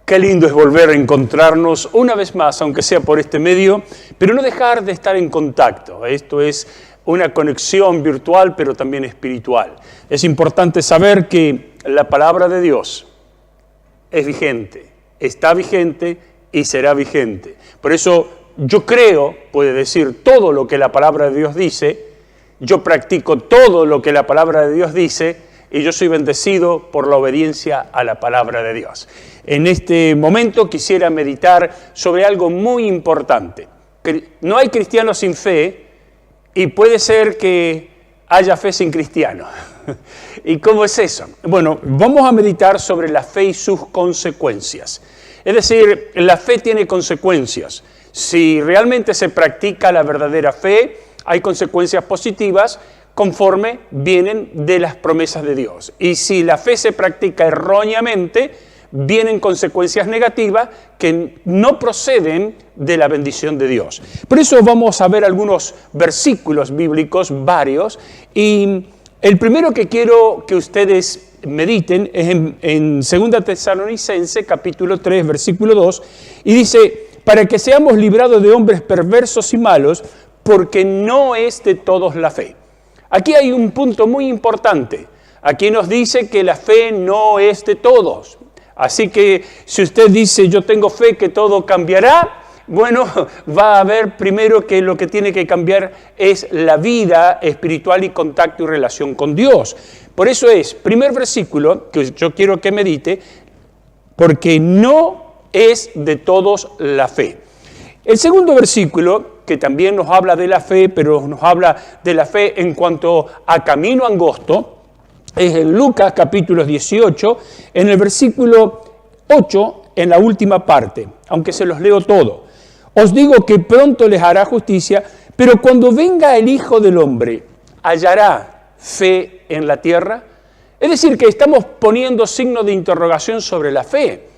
Qué lindo es volver a encontrarnos una vez más, aunque sea por este medio, pero no dejar de estar en contacto. Esto es una conexión virtual, pero también espiritual. Es importante saber que la palabra de Dios es vigente, está vigente y será vigente. Por eso yo creo, puede decir todo lo que la palabra de Dios dice, yo practico todo lo que la palabra de Dios dice, y yo soy bendecido por la obediencia a la palabra de Dios. En este momento quisiera meditar sobre algo muy importante. No hay cristiano sin fe y puede ser que haya fe sin cristiano. ¿Y cómo es eso? Bueno, vamos a meditar sobre la fe y sus consecuencias. Es decir, la fe tiene consecuencias. Si realmente se practica la verdadera fe, hay consecuencias positivas conforme vienen de las promesas de Dios. Y si la fe se practica erróneamente, vienen consecuencias negativas que no proceden de la bendición de Dios. Por eso vamos a ver algunos versículos bíblicos, varios, y el primero que quiero que ustedes mediten es en 2 Tesalonicenses, capítulo 3, versículo 2, y dice, para que seamos librados de hombres perversos y malos, porque no es de todos la fe. Aquí hay un punto muy importante. Aquí nos dice que la fe no es de todos. Así que si usted dice, yo tengo fe que todo cambiará, bueno, va a ver primero que lo que tiene que cambiar es la vida espiritual y contacto y relación con Dios. Por eso es, primer versículo que yo quiero que medite, porque no es de todos la fe. El segundo versículo, que también nos habla de la fe, pero nos habla de la fe en cuanto a camino angosto, es en Lucas capítulo 18, en el versículo 8, en la última parte, aunque se los leo todo. Os digo que pronto les hará justicia, pero cuando venga el Hijo del Hombre, ¿hallará fe en la tierra? Es decir, que estamos poniendo signo de interrogación sobre la fe.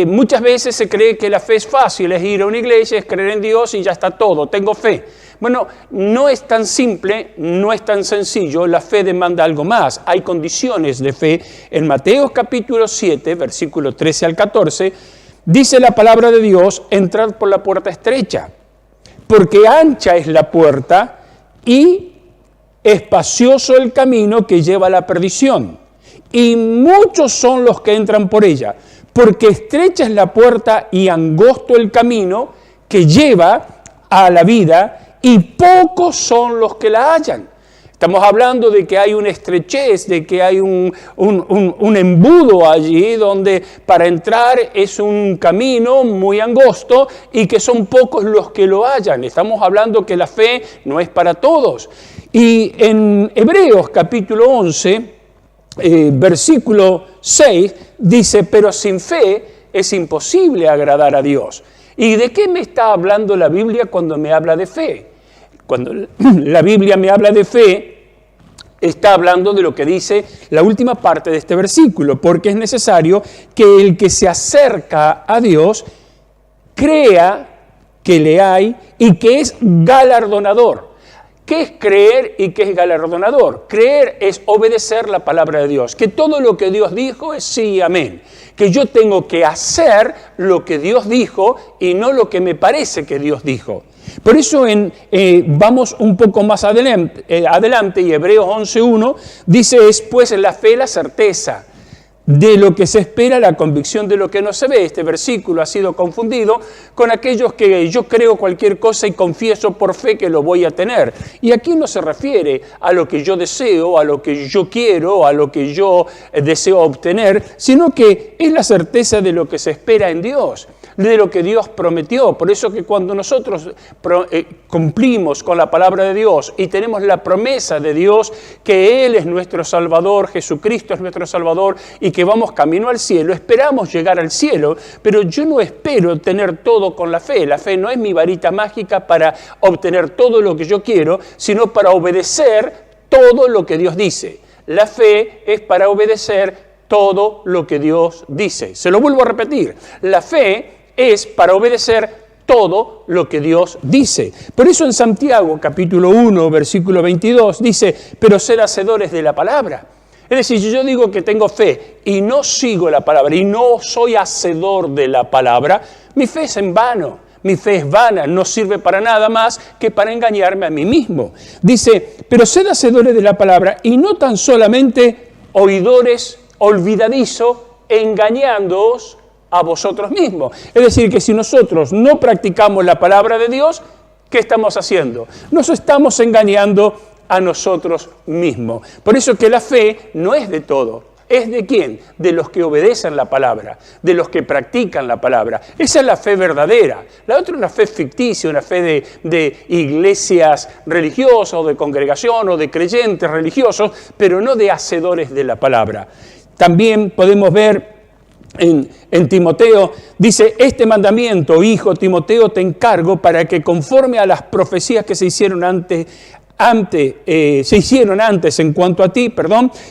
Muchas veces se cree que la fe es fácil, es ir a una iglesia, es creer en Dios y ya está todo, tengo fe. Bueno, no es tan simple, no es tan sencillo, la fe demanda algo más. Hay condiciones de fe. En Mateo capítulo 7, versículo 13 al 14, dice la palabra de Dios, entrad por la puerta estrecha, porque ancha es la puerta y espacioso el camino que lleva a la perdición, y muchos son los que entran por ella. Porque estrecha es la puerta y angosto el camino que lleva a la vida, y pocos son los que la hallan. Estamos hablando de que hay una estrechez, de que hay un embudo allí donde para entrar es un camino muy angosto y que son pocos los que lo hallan. Estamos hablando que la fe no es para todos. Y en Hebreos capítulo 11, versículo 6, dice, pero sin fe es imposible agradar a Dios. ¿Y de qué me está hablando la Biblia cuando me habla de fe? Cuando la Biblia me habla de fe, está hablando de lo que dice la última parte de este versículo, porque es necesario que el que se acerca a Dios crea que le hay y que es galardonador. ¿Qué es creer y qué es galardonador? Creer es obedecer la palabra de Dios, que todo lo que Dios dijo es sí y amén, que yo tengo que hacer lo que Dios dijo y no lo que me parece que Dios dijo. Por eso vamos un poco más adelante y Hebreos 11.1 dice, es pues la fe la certeza de lo que se espera, la convicción de lo que no se ve. Este versículo ha sido confundido con aquellos que yo creo cualquier cosa y confieso por fe que lo voy a tener. Y aquí no se refiere a lo que yo deseo, a lo que yo quiero, a lo que yo deseo obtener, sino que es la certeza de lo que se espera en Dios, de lo que Dios prometió. Por eso que cuando nosotros cumplimos con la palabra de Dios y tenemos la promesa de Dios que Él es nuestro Salvador, Jesucristo es nuestro Salvador y que vamos camino al cielo, esperamos llegar al cielo, pero yo no espero tener todo con la fe. La fe no es mi varita mágica para obtener todo lo que yo quiero, sino para obedecer todo lo que Dios dice. La fe es para obedecer todo lo que Dios dice. Se lo vuelvo a repetir. La fe es para obedecer todo lo que Dios dice. Por eso en Santiago, capítulo 1, versículo 22, dice, pero sed hacedores de la palabra. Es decir, si yo digo que tengo fe y no sigo la palabra y no soy hacedor de la palabra, mi fe es en vano, mi fe es vana, no sirve para nada más que para engañarme a mí mismo. Dice, pero sed hacedores de la palabra y no tan solamente oidores olvidadizos, engañándoos a vosotros mismos. Es decir, que si nosotros no practicamos la palabra de Dios, ¿qué estamos haciendo? Nos estamos engañando a nosotros mismos. Por eso que la fe no es de todo. ¿Es de quién? De los que obedecen la palabra, de los que practican la palabra. Esa es la fe verdadera. La otra es una fe ficticia, una fe de iglesias religiosas o de congregación o de creyentes religiosos, pero no de hacedores de la palabra. También podemos ver en Timoteo, dice, este mandamiento, hijo Timoteo, te encargo para que conforme a las profecías que se hicieron antes en cuanto a ti,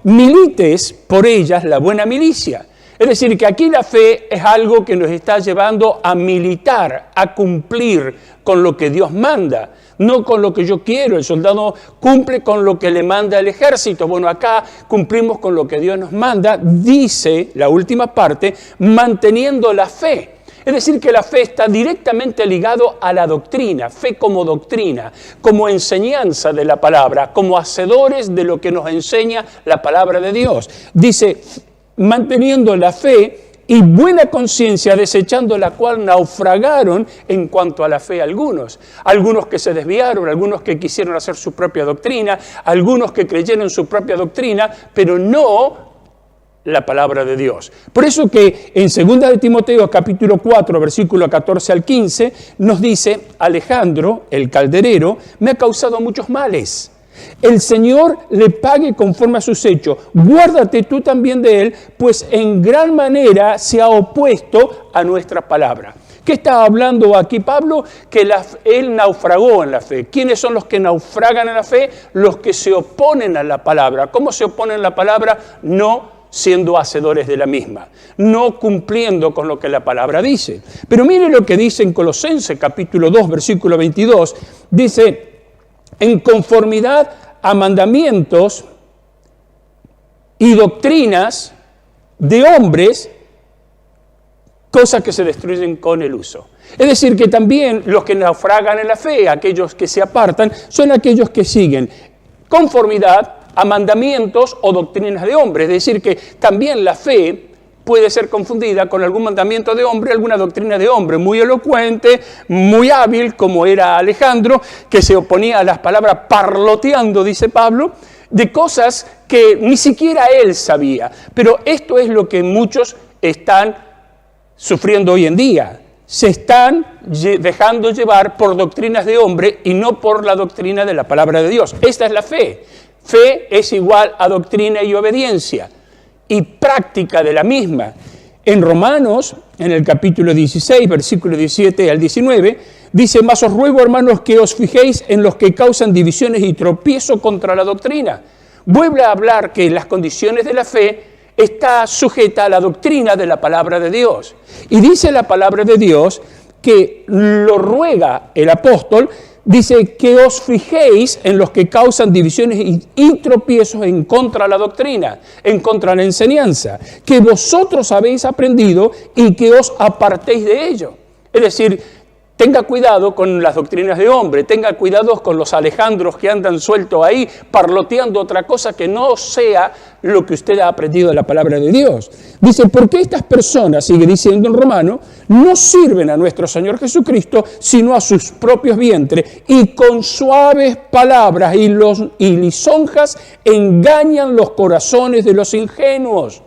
milites por ellas la buena milicia. Es decir, que aquí la fe es algo que nos está llevando a militar, a cumplir con lo que Dios manda, no con lo que yo quiero. El soldado cumple con lo que le manda el ejército. Bueno, acá cumplimos con lo que Dios nos manda, dice la última parte, manteniendo la fe. Es decir, que la fe está directamente ligado a la doctrina, fe como doctrina, como enseñanza de la palabra, como hacedores de lo que nos enseña la palabra de Dios. Dice, manteniendo la fe y buena conciencia, desechando la cual naufragaron en cuanto a la fe algunos que se desviaron, algunos que quisieron hacer su propia doctrina, algunos que creyeron en su propia doctrina, pero no la palabra de Dios. Por eso que en 2 de Timoteo capítulo 4, versículo 14 al 15, nos dice, Alejandro, el calderero, me ha causado muchos males. El Señor le pague conforme a sus hechos. Guárdate tú también de él, pues en gran manera se ha opuesto a nuestra palabra. ¿Qué está hablando aquí Pablo? Que él naufragó en la fe. ¿Quiénes son los que naufragan en la fe? Los que se oponen a la palabra. ¿Cómo se oponen a la palabra? No siendo hacedores de la misma, no cumpliendo con lo que la palabra dice. Pero mire lo que dice en Colosenses capítulo 2, versículo 22, dice, en conformidad a mandamientos y doctrinas de hombres, cosas que se destruyen con el uso. Es decir, que también los que naufragan en la fe, aquellos que se apartan, son aquellos que siguen conformidad a mandamientos o doctrinas de hombres. Es decir, que también la fe puede ser confundida con algún mandamiento de hombre, alguna doctrina de hombre, muy elocuente, muy hábil, como era Alejandro, que se oponía a las palabras parloteando, dice Pablo, de cosas que ni siquiera él sabía. Pero esto es lo que muchos están sufriendo hoy en día. Se están dejando llevar por doctrinas de hombre y no por la doctrina de la palabra de Dios. Esta es la fe. Fe es igual a doctrina y obediencia y práctica de la misma. En Romanos, en el capítulo 16, versículo 17 al 19, dice, mas os ruego, hermanos, que os fijéis en los que causan divisiones y tropiezo contra la doctrina. Vuelve a hablar que las condiciones de la fe está sujeta a la doctrina de la palabra de Dios. Y dice la palabra de Dios que lo ruega el apóstol, dice que os fijéis en los que causan divisiones y tropiezos en contra de la doctrina, en contra de la enseñanza, que vosotros habéis aprendido y que os apartéis de ello. Es decir, tenga cuidado con las doctrinas de hombre, tenga cuidado con los Alejandros que andan sueltos ahí, parloteando otra cosa que no sea lo que usted ha aprendido de la palabra de Dios. Dice, porque estas personas, sigue diciendo en Romano, no sirven a nuestro Señor Jesucristo, sino a sus propios vientres, y con suaves palabras y lisonjas engañan los corazones de los ingenuos.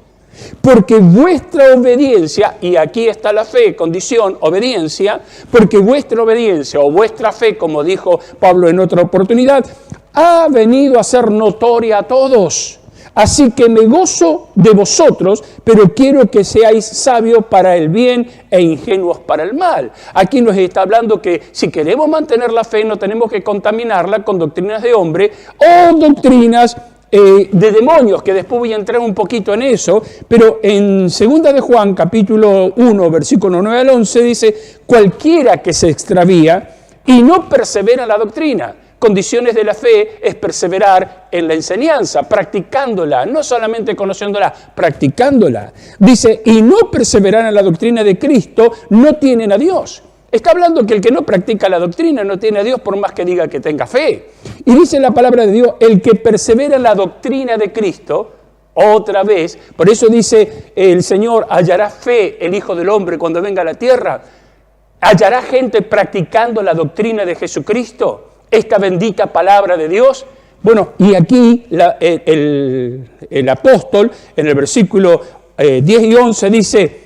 Porque vuestra obediencia, y aquí está la fe, condición, obediencia, porque vuestra obediencia o vuestra fe, como dijo Pablo en otra oportunidad, ha venido a ser notoria a todos. Así que me gozo de vosotros, pero quiero que seáis sabios para el bien e ingenuos para el mal. Aquí nos está hablando que si queremos mantener la fe, no tenemos que contaminarla con doctrinas de hombre o doctrinas de demonios, que después voy a entrar un poquito en eso, pero en 2 de Juan, capítulo 1, versículo 9 al 11, dice, cualquiera que se extravía y no persevera en la doctrina, condiciones de la fe es perseverar en la enseñanza, practicándola, no solamente conociéndola, practicándola. Dice, y no perseverar en la doctrina de Cristo, no tienen a Dios. Está hablando que el que no practica la doctrina no tiene a Dios por más que diga que tenga fe. Y dice la palabra de Dios, el que persevera en la doctrina de Cristo, otra vez, por eso dice el Señor, hallará fe el Hijo del Hombre cuando venga a la tierra. ¿Hallará gente practicando la doctrina de Jesucristo? Esta bendita palabra de Dios. Bueno, y aquí el apóstol en el versículo 10 y 11 dice,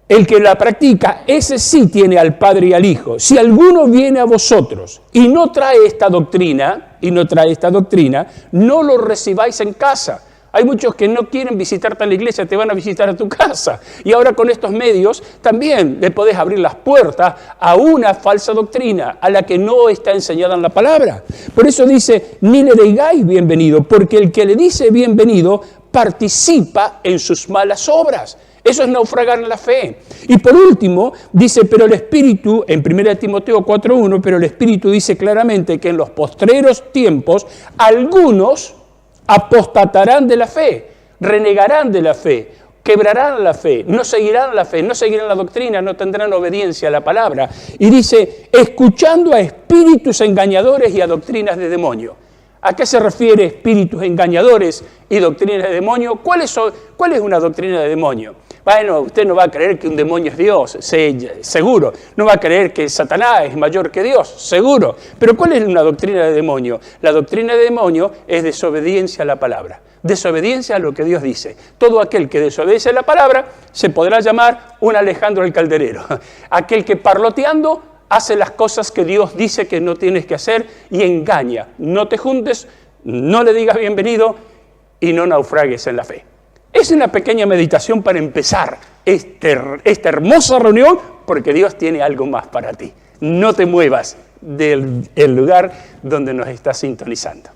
el que la practica, ese sí tiene al Padre y al Hijo. Si alguno viene a vosotros y no trae esta doctrina, no lo recibáis en casa. Hay muchos que no quieren visitarte a la iglesia, te van a visitar a tu casa. Y ahora con estos medios también le podés abrir las puertas a una falsa doctrina, a la que no está enseñada en la palabra. Por eso dice, ni le digáis bienvenido, porque el que le dice bienvenido participa en sus malas obras. Eso es naufragar en la fe. Y por último, dice, pero el Espíritu, en 1 Timoteo 4:1, pero el Espíritu dice claramente que en los postreros tiempos algunos apostatarán de la fe, renegarán de la fe, quebrarán la fe, no seguirán la fe, no seguirán la doctrina, no tendrán obediencia a la palabra. Y dice, escuchando a espíritus engañadores y a doctrinas de demonio. ¿A qué se refiere espíritus engañadores y doctrinas de demonio? ¿Cuál es una doctrina de demonio? Bueno, usted no va a creer que un demonio es Dios, seguro. No va a creer que Satanás es mayor que Dios, seguro. Pero ¿cuál es una doctrina de demonio? La doctrina de demonio es desobediencia a la palabra, desobediencia a lo que Dios dice. Todo aquel que desobedece a la palabra se podrá llamar un Alejandro el Calderero. Aquel que parloteando hace las cosas que Dios dice que no tienes que hacer y engaña. No te juntes, no le digas bienvenido y no naufragues en la fe. Es una pequeña meditación para empezar esta hermosa reunión, porque Dios tiene algo más para ti. No te muevas del lugar donde nos estás sintonizando.